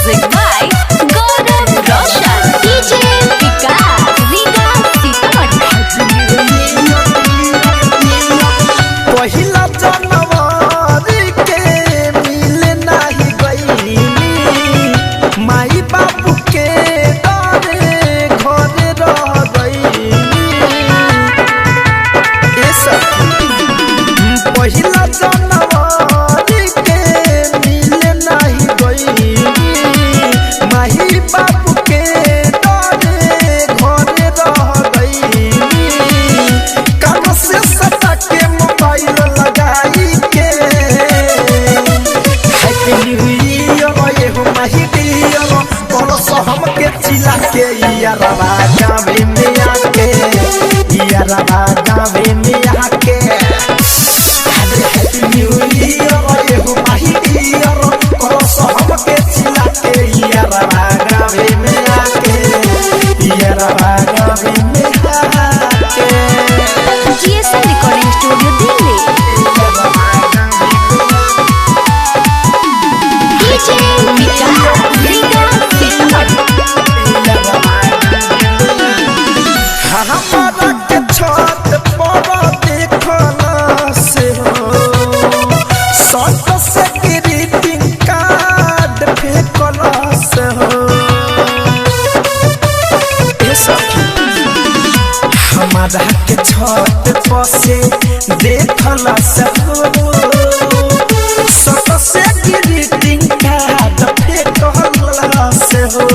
Music by Gaurav Roshan. DJ Vikas, Riga Sitamarhi. पहिला जनवरी के मिले नाही गईनी माई बाबू के डरे घरे रह गईनी ए सखी पहिला जनवरी के मिले नाही गईनी माई बाबू के डरे घरे रह गईनी कान से सटा के मोबाइल लगाई के हैप्पी न्यू ईयर ये हो माही डियर बोलो सो हमके चिल्ला के यारवा गावे में आके यारवा गावे में आके हैप्पी न्यू ईयर ये हो माही डियर बोलो सो हमके चिल्ला के यारवा गावे में आके यारवा गावे में आके GSM Recording Studio Delhi. DJ Vikas, Riga Sitamarhi. हमारा के छत पर देखला से हो सट से ग्रीटिंग कार्ड फेंकला से हो ए सखी हमारा के छत पर से देखला से हो सट से ग्रीटिंग कार्ड फेंकला से हो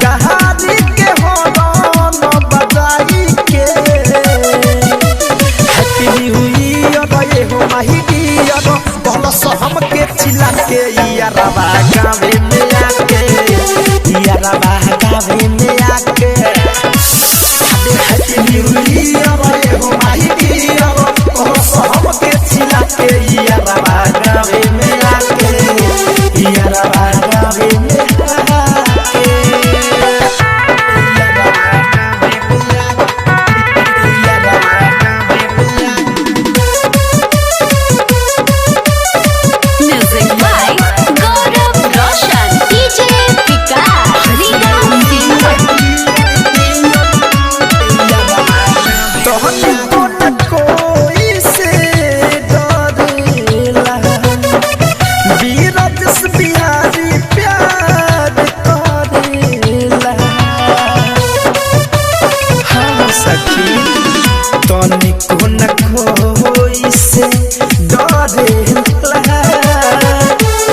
गहारी के हॉर्न बजाई के हैप्पी न्यू ईयर ये हो माही डियर बोलो सो हमके चिल्ला के यारवा गावे में आके यारवा गावे में आके हैप्पी न्यू ईयर ये हो माही डियर बोलो सो हमके चिल्ला के यारवा गावे में आके यारवा गावे में आके Music by Gaurav Roshan. DJ Vikas, Riga Sitamarhi. तोहनी को न कोई से डरेला बीरज से बिहारी प्यार करेला हाँ सखी तोहनी को न कोई से डरेला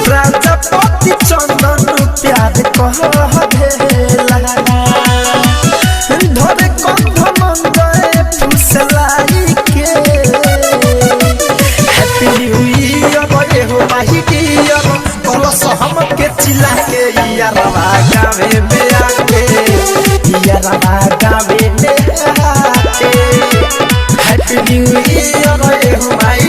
प्रजापति चंदन प्यार करेला धरे कंध मंगए फुसलाई के हैप्पी न्यू ईयर ये हो माही डियर बोलो सो हमके चिल्ला के यारवा गावे में आके यारवा गावे में आके हैप्पी न्यू ईयर ये हो माही